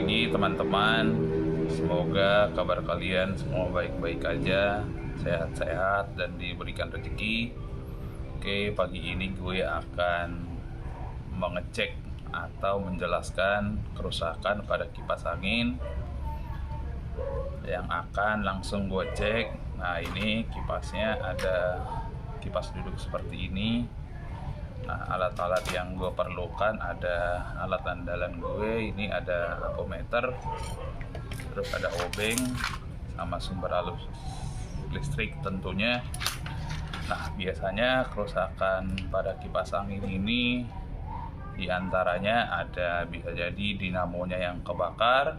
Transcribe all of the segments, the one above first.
pagi teman-teman. Semoga kabar kalian semua baik-baik aja, sehat-sehat dan diberikan rezeki. Oke, pagi ini gue akan mengecek atau menjelaskan kerusakan pada kipas angin yang akan langsung gue cek. Nah, ini kipasnya ada kipas duduk seperti ini. Nah, alat-alat yang gue perlukan ada alat andalan gue, ini ada ampometer, terus ada obeng, sama sumber arus listrik tentunya. Nah, biasanya kerusakan pada kipas angin ini diantaranya ada bisa jadi dinamonya yang kebakar,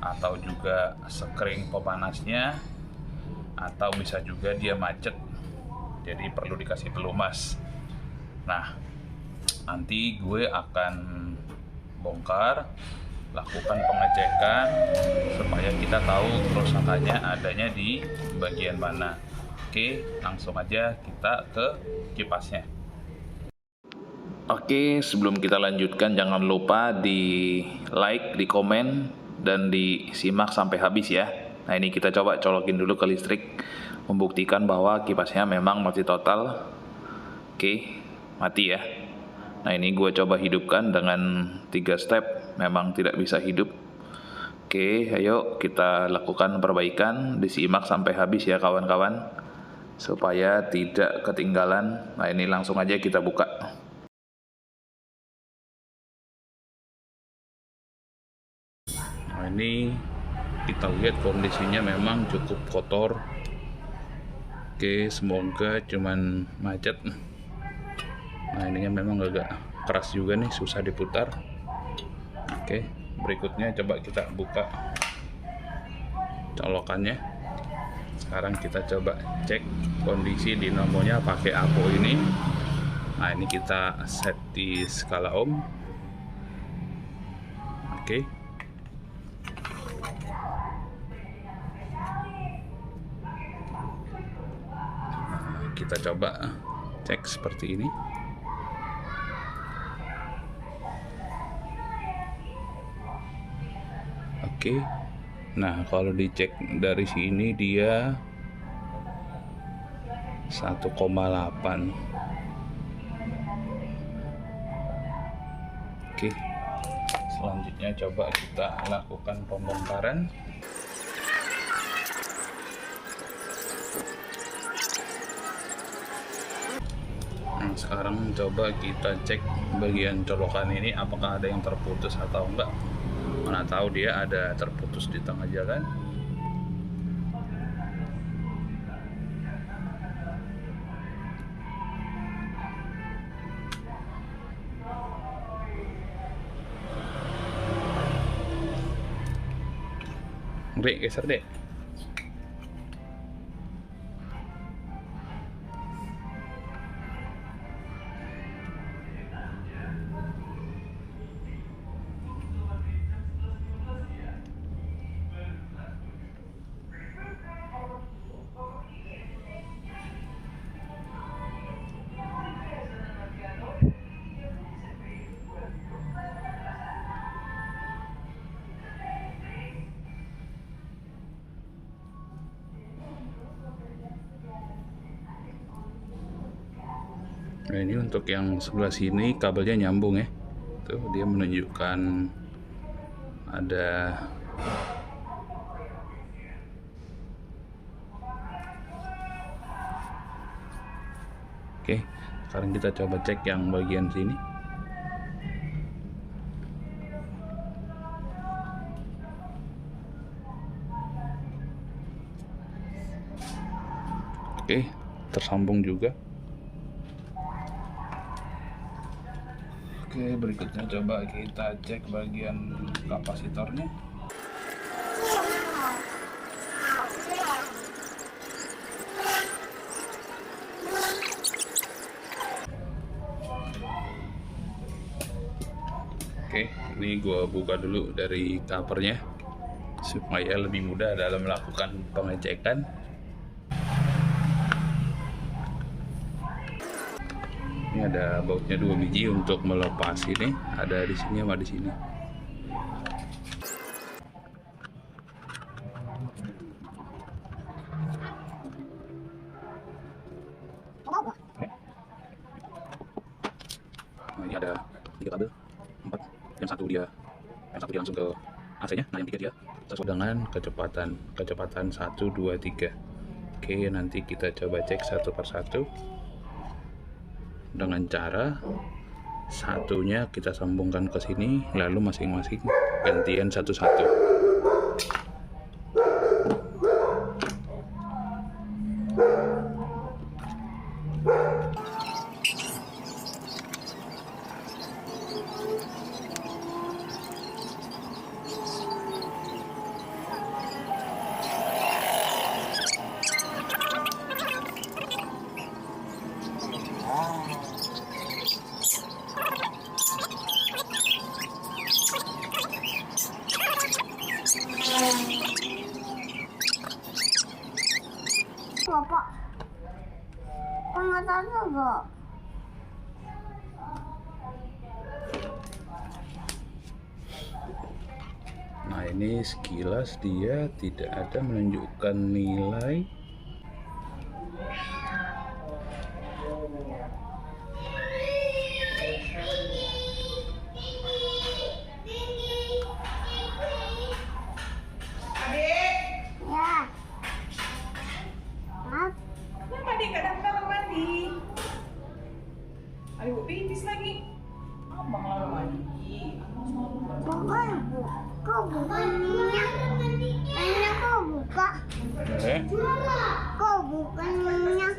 atau juga sekring pemanasnya, atau bisa juga dia macet, jadi perlu dikasih pelumas. Nah, nanti gue akan bongkar, lakukan pengecekan supaya kita tahu kerusakannya adanya di bagian mana. Oke, langsung aja kita ke kipasnya. Oke, sebelum kita lanjutkan jangan lupa di like, di komen, dan disimak sampai habis ya. Nah, ini kita coba colokin dulu ke listrik, membuktikan bahwa kipasnya memang mati total. Oke, mati ya. Nah, ini gue coba hidupkan dengan 3 step, memang tidak bisa hidup. Oke, ayo kita lakukan perbaikan, disimak sampai habis ya kawan-kawan, supaya tidak ketinggalan. Nah, ini langsung aja kita buka. Nah, ini kita lihat kondisinya memang cukup kotor. Oke, semoga cuman macet. Nah, ininya memang agak keras juga nih, susah diputar. Oke, berikutnya coba kita buka colokannya. Sekarang kita coba cek kondisi dinamonya pakai apo ini. Nah, ini kita set di skala ohm. Oke. Nah, kita coba cek seperti ini. Oke, nah kalau dicek dari sini dia 1,8. Oke, selanjutnya coba kita lakukan pembongkaran. Nah, sekarang coba kita cek bagian colokan ini apakah ada yang terputus atau enggak. Mana tahu dia ada terputus di tengah jalan. Dek, geser dek. Nah, ini untuk yang sebelah sini kabelnya nyambung ya. Tuh, dia menunjukkan ada Oke, sekarang kita coba cek yang bagian sini. Oke, tersambung juga. Oke, berikutnya coba kita cek bagian kapasitornya. Oke, ini gua buka dulu dari covernya supaya lebih mudah dalam melakukan pengecekan. Ini ada bautnya 2 biji untuk melepas ini, ada di sini sama di sini. Nah, ini ada 3 kabel, 4. Yang satu dia langsung ke AC-nya. Nah, yang 3 dia sesuai dengan kecepatan 1, 2, 3. Oke, nanti kita coba cek satu persatu dengan cara satunya kita sambungkan ke sini, lalu masing-masing gantian satu-satu. Bapak, pengatas Bapak. Nah, ini sekilas dia tidak ada menunjukkan nilai. Ayo pipis lagi. Abang lama mandi. Bukan minyak. Minyak kau buka. Kau bukan minyak.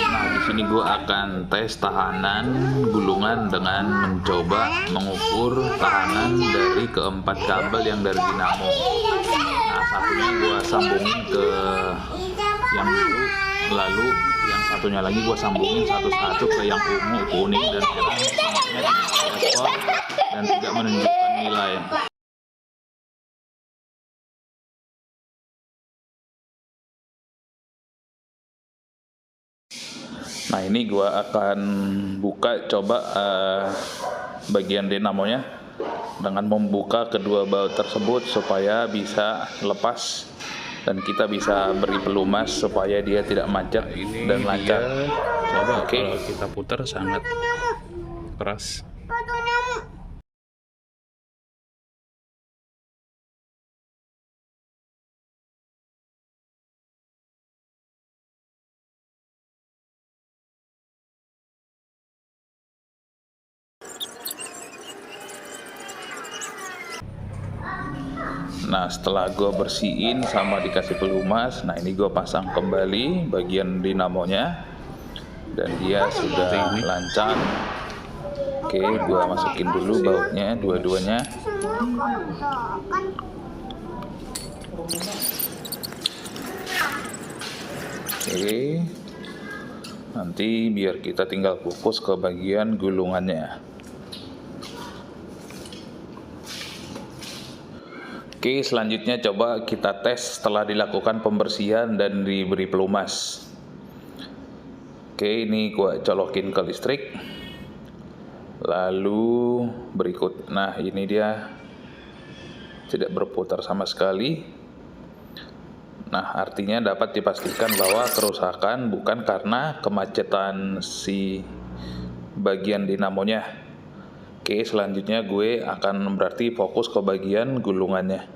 Nah, di sini gue akan tes tahanan gulungan dengan mencoba mengukur tahanan dari keempat kabel yang dari dinamo. Nah, satunya gue sambungin ke yang biru, lalu yang satunya lagi gue sambungin satu-satu ke yang ungu, kuning, dan merah. Dan tidak menunjukkan nilai. Nah, ini gue akan buka coba bagian dinamonya dengan membuka kedua baut tersebut supaya bisa lepas dan kita bisa beri pelumas supaya dia tidak macet dan lancar. Coba kalau kita putar sangat keras. Nah, setelah gue bersihin sama dikasih pelumas, nah ini gue pasang kembali bagian dinamonya dan dia sudah lancar. Oke, gue masukin dulu bautnya dua-duanya. Oke, nanti biar kita tinggal fokus ke bagian gulungannya. Oke, selanjutnya coba kita tes setelah dilakukan pembersihan dan diberi pelumas. Oke, ini gua colokin ke listrik. Lalu berikut, nah ini dia tidak berputar sama sekali. Nah, artinya dapat dipastikan bahwa kerusakan bukan karena kemacetan si bagian dinamonya. Oke, selanjutnya gue akan berarti fokus ke bagian gulungannya.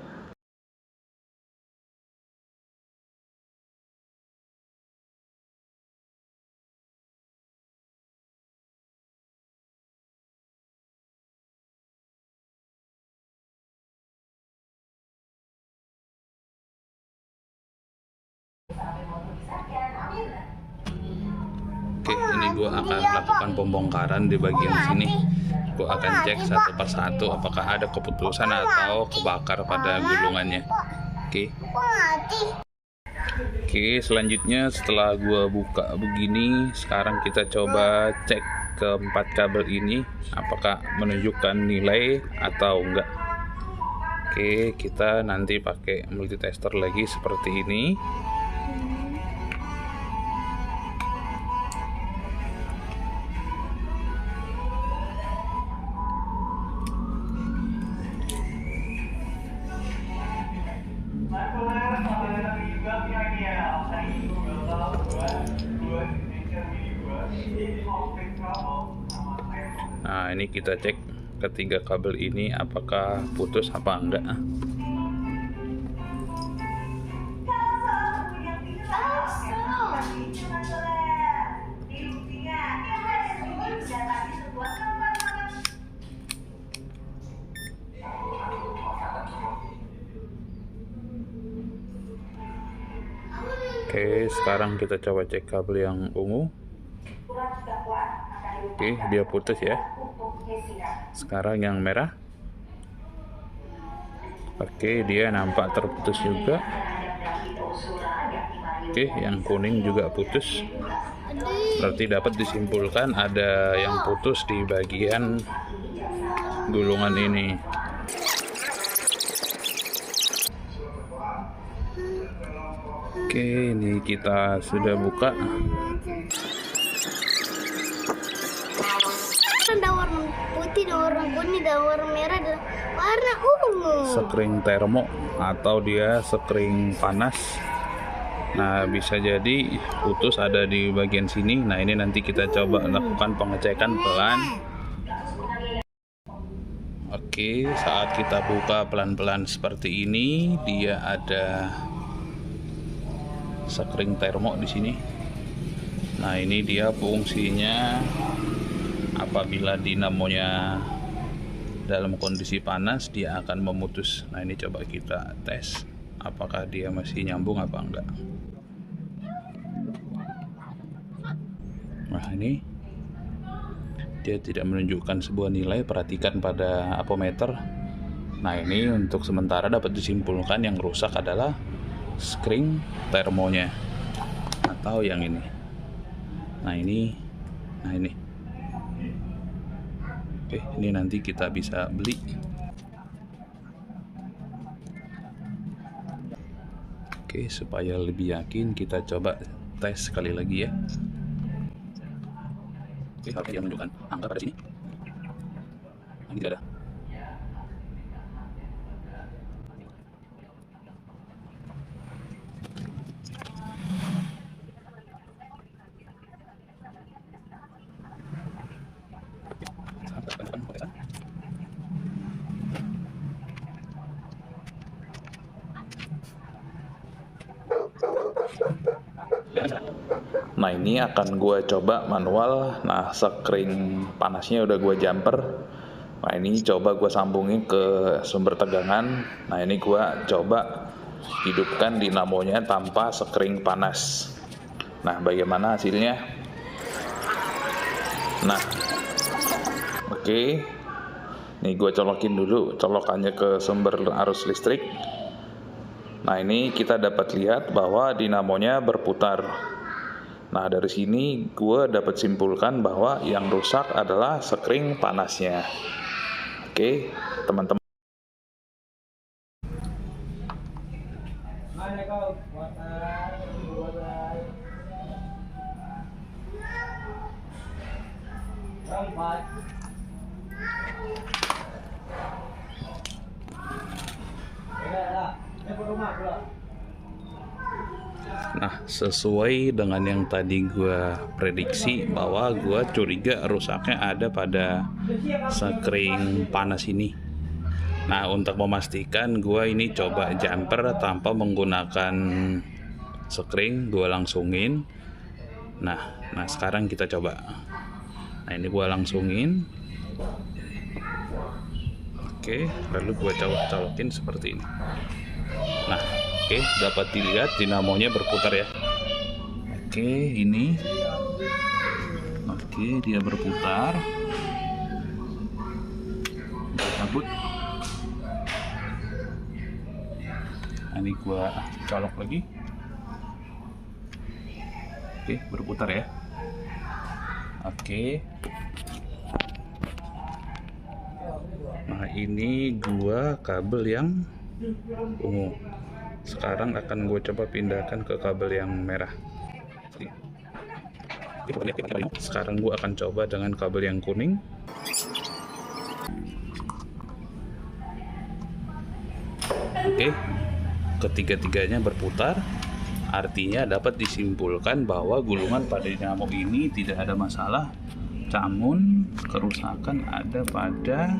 Oke, ini gue akan melakukan pembongkaran di bagian sini. Gue akan cek satu persatu apakah ada keputusan atau kebakar pada gulungannya. Oke, selanjutnya setelah gue buka begini, sekarang kita coba cek keempat kabel ini apakah menunjukkan nilai atau enggak. Oke, kita nanti pakai multitester lagi seperti ini. Nah, ini kita cek ketiga kabel ini apakah putus apa enggak. Oke, sekarang kita coba cek kabel yang ungu. Oke, dia putus ya. Sekarang yang merah. Oke, dia nampak terputus juga. Oke, yang kuning juga putus. Berarti dapat disimpulkan ada yang putus di bagian gulungan ini. Oke, ini kita sudah buka. Ada warna putih, ada warna kuning, ada warna merah, ada warna ungu. Sekring termo atau dia sekring panas. Nah, bisa jadi putus ada di bagian sini. Nah, ini nanti kita coba lakukan pengecekan pelan. Oke, saat kita buka pelan-pelan seperti ini, dia ada sekring termo di sini. Nah, ini dia fungsinya apabila dinamonya dalam kondisi panas dia akan memutus. Nah, ini coba kita tes apakah dia masih nyambung apa enggak. Nah, ini dia tidak menunjukkan sebuah nilai. Perhatikan pada apometer. Nah, ini untuk sementara dapat disimpulkan yang rusak adalah sekring termonya atau yang ini. Nah, ini oke, ini nanti kita bisa beli. Oke, supaya lebih yakin kita coba tes sekali lagi ya. Oke, harus dia menunjukkan angka pada sini. Ini tidak ada. Nah, ini akan gue coba manual. Nah, sekring panasnya udah gue jumper. Nah, ini coba gue sambungin ke sumber tegangan. Nah, ini gue coba hidupkan dinamonya tanpa sekring panas. Nah, bagaimana hasilnya? Nah, oke. Nih gue colokin dulu colokannya ke sumber arus listrik. Nah, ini kita dapat lihat bahwa dinamonya berputar. Nah, dari sini gue dapat simpulkan bahwa yang rusak adalah sekring panasnya. Oke, teman-teman. Nah, sesuai dengan yang tadi gue prediksi bahwa gue curiga rusaknya ada pada sekring panas ini. Nah, untuk memastikan gue ini coba jumper tanpa menggunakan sekring, gue langsungin. Nah, sekarang kita coba. Nah, ini gue langsungin. Oke, lalu gue colokin seperti ini. Nah, oke, dapat dilihat dinamonya berputar ya. Oke, ini. Oke, dia berputar. Kita cabut. Nah, ini gua colok lagi. Oke, berputar ya. Oke. Nah, ini gua kabel yang ungu. Sekarang akan gue coba pindahkan ke kabel yang merah. Sekarang gue akan coba dengan kabel yang kuning. Oke, ketiga-tiganya berputar. Artinya dapat disimpulkan bahwa gulungan pada dinamo ini tidak ada masalah, namun kerusakan ada pada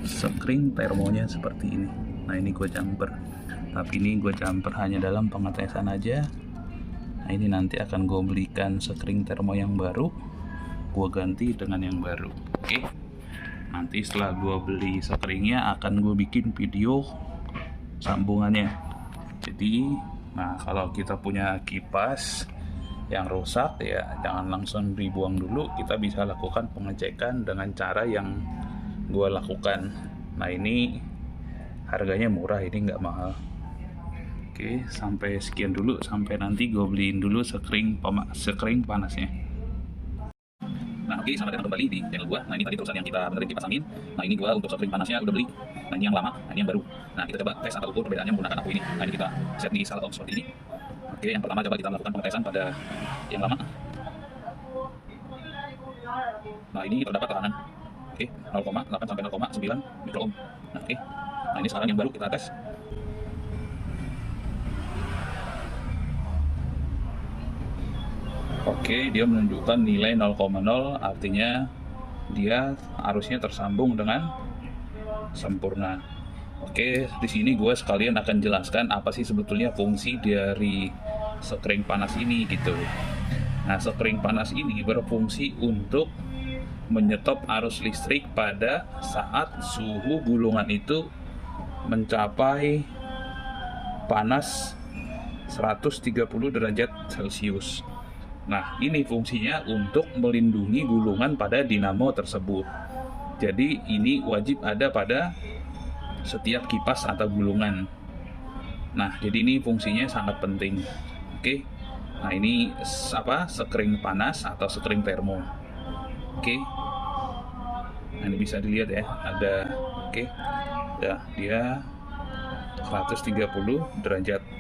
sekring termonya seperti ini. Nah ini gue jumper, tapi ini gue jumper hanya dalam pengetesan aja. Nah ini nanti akan gue belikan sekring termo yang baru, gue ganti dengan yang baru. Oke, nanti setelah gue beli sekringnya akan gue bikin video sambungannya. Jadi nah kalau kita punya kipas yang rusak ya jangan langsung dibuang dulu, kita bisa lakukan pengecekan dengan cara yang gue lakukan. Nah ini harganya murah, ini nggak mahal. Oke, sampai sekian dulu, sampai nanti gue beliin dulu sekring panasnya. Nah oke, selamat datang kembali di channel gua. Nah ini tadi terusan yang kita benerin kipas angin. Nah ini gua untuk sekring panasnya udah beli. Nah ini yang lama, nah ini yang baru. Nah kita coba tes atau ukur perbedaannya menggunakan aku ini. Nah ini kita set di salon seperti ini. Oke, yang pertama coba kita melakukan pengetesan pada yang lama. Nah ini terdapat tekanan oke 0,8 sampai 0,9 mikroohm. Nah oke, nah ini sekarang yang baru kita tes. Oke, dia menunjukkan nilai 0,0, artinya dia arusnya tersambung dengan sempurna. Oke, di sini gue sekalian akan jelaskan apa sih sebetulnya fungsi dari sekring panas ini gitu. Nah, sekring panas ini berfungsi untuk menyetop arus listrik pada saat suhu gulungan itu mencapai panas 130 derajat Celcius. Nah, ini fungsinya untuk melindungi gulungan pada dinamo tersebut. Jadi, ini wajib ada pada setiap kipas atau gulungan. Nah, jadi ini fungsinya sangat penting. Oke. Nah, ini apa? Sekring panas atau sekring termo. Oke. Nah, ini bisa dilihat ya, ada oke. Ya, dia 130 derajat.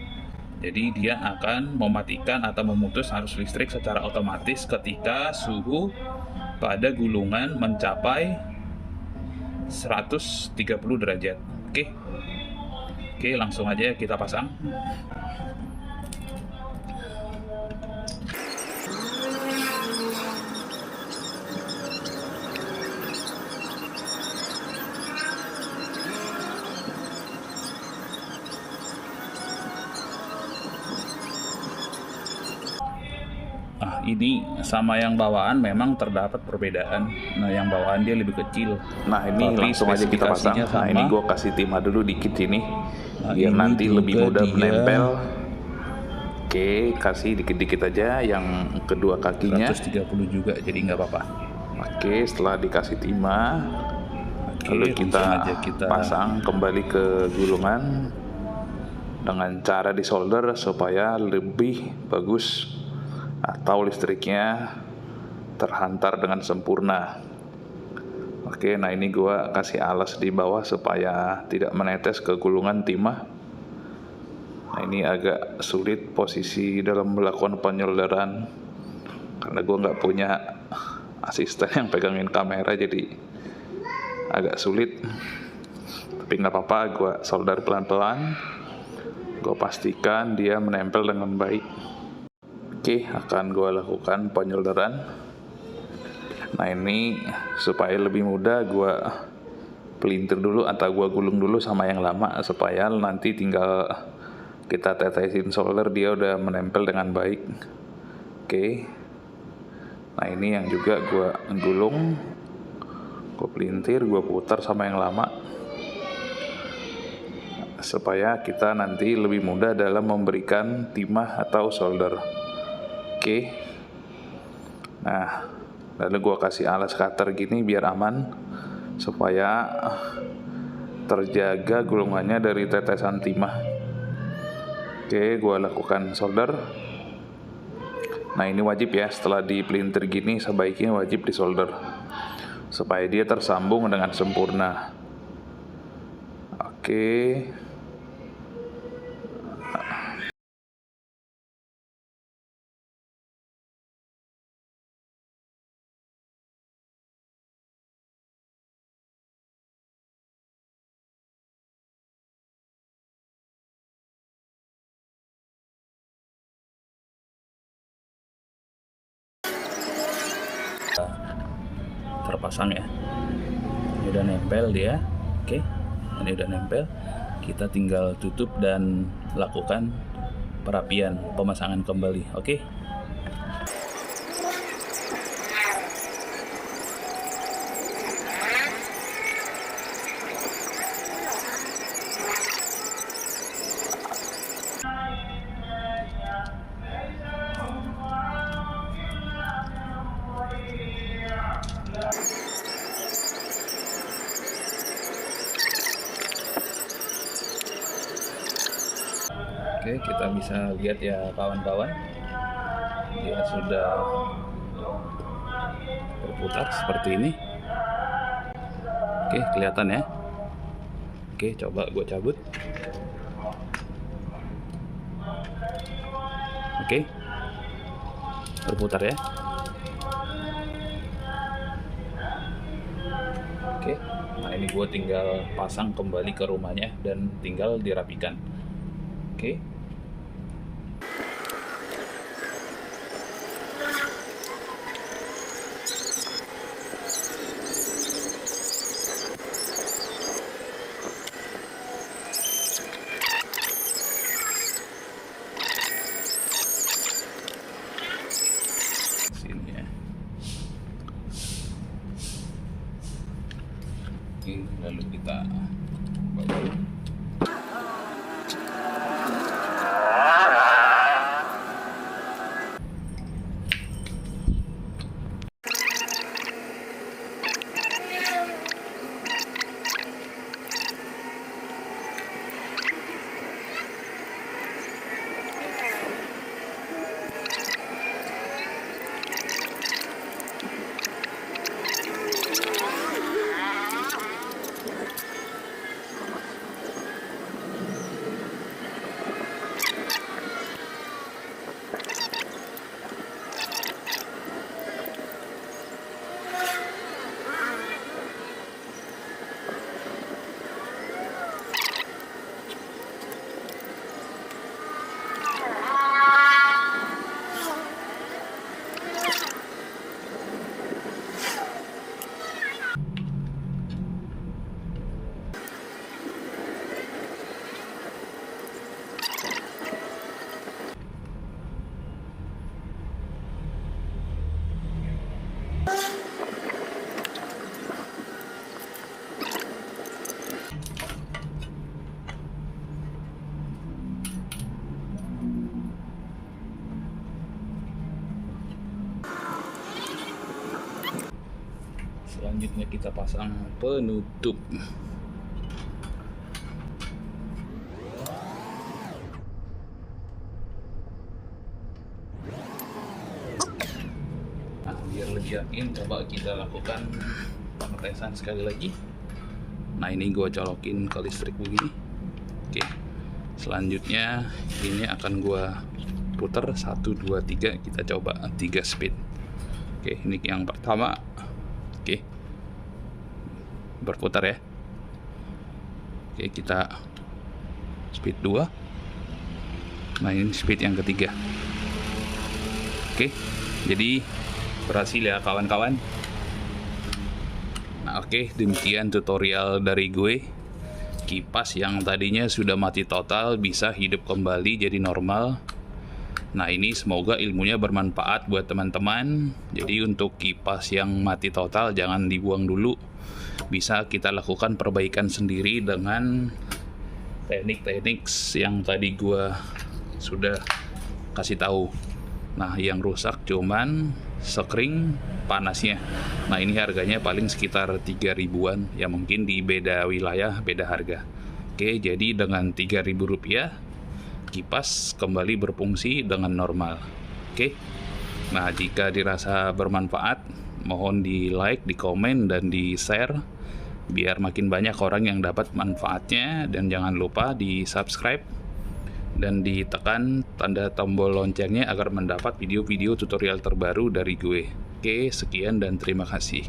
Jadi dia akan mematikan atau memutus arus listrik secara otomatis ketika suhu pada gulungan mencapai 130 derajat. Oke. Oke, langsung aja kita pasang. Ini sama yang bawaan memang terdapat perbedaan. Nah yang bawaan dia lebih kecil. Nah ini tapi langsung aja kita pasang. Nah ini gue kasih timah dulu dikit sini, biar nanti lebih mudah menempel. Oke, kasih dikit-dikit aja yang kedua kakinya. 130 juga, jadi nggak apa-apa. Oke, setelah dikasih timah, lalu kita pasang kembali ke gulungan dengan cara disolder supaya lebih bagus atau listriknya terhantar dengan sempurna. Oke, nah ini gua kasih alas di bawah supaya tidak menetes ke gulungan timah. Nah ini agak sulit posisi dalam melakukan penyolderan karena gua nggak punya asisten yang pegangin kamera, jadi agak sulit. Tapi nggak apa-apa, gua solder pelan-pelan. Gua pastikan dia menempel dengan baik. Oke, akan gue lakukan penyolderan. Nah ini supaya lebih mudah, gue pelintir dulu atau gue gulung dulu sama yang lama supaya nanti tinggal kita tetesin solder dia udah menempel dengan baik. Oke, nah ini yang juga gue gulung, gue pelintir, gue putar sama yang lama supaya kita nanti lebih mudah dalam memberikan timah atau solder. Oke, nah lalu gue kasih alas cutter gini biar aman supaya terjaga gulungannya dari tetesan timah. Oke, gue lakukan solder. Nah ini wajib ya, setelah dipelintir gini sebaiknya wajib disolder supaya dia tersambung dengan sempurna. Oke. pasang ya. Ini udah nempel dia. Oke, ini udah nempel. Kita tinggal tutup dan lakukan perapian, pemasangan kembali. Oke. Oke, kita bisa lihat ya kawan-kawan, dia sudah berputar seperti ini. Oke, kelihatan ya. Oke, coba gue cabut. Oke, berputar ya. Oke, nah ini gue tinggal pasang kembali ke rumahnya dan tinggal dirapikan. Oke. Sini ya. Oke, lalu kita bawa. Selanjutnya kita pasang penutup. Nah, biar lebih yakin, coba kita lakukan pengetesan sekali lagi. Nah, ini gue colokin ke listrik begini. Oke, selanjutnya ini akan gue putar 1, 2, 3. Kita coba 3 speed. Oke, ini yang pertama. Oke, berputar ya. Oke, kita speed 2. Nah, ini speed yang ketiga. Oke, jadi berhasil ya kawan-kawan. Nah, oke, demikian tutorial dari gue. Kipas yang tadinya sudah mati total bisa hidup kembali jadi normal. Nah, ini semoga ilmunya bermanfaat buat teman-teman. Jadi untuk kipas yang mati total jangan dibuang dulu. Bisa kita lakukan perbaikan sendiri dengan teknik-teknik yang tadi gua sudah kasih tahu. Nah, yang rusak cuman sekring panasnya. Nah, ini harganya paling sekitar 3.000-an. Ya mungkin di beda wilayah beda harga. Oke, jadi dengan Rp3.000 kipas kembali berfungsi dengan normal. Oke. Nah, jika dirasa bermanfaat, mohon di like, di komen, dan di share biar makin banyak orang yang dapat manfaatnya. Dan jangan lupa di subscribe dan ditekan tanda tombol loncengnya agar mendapat video-video tutorial terbaru dari gue. Oke, sekian dan terima kasih.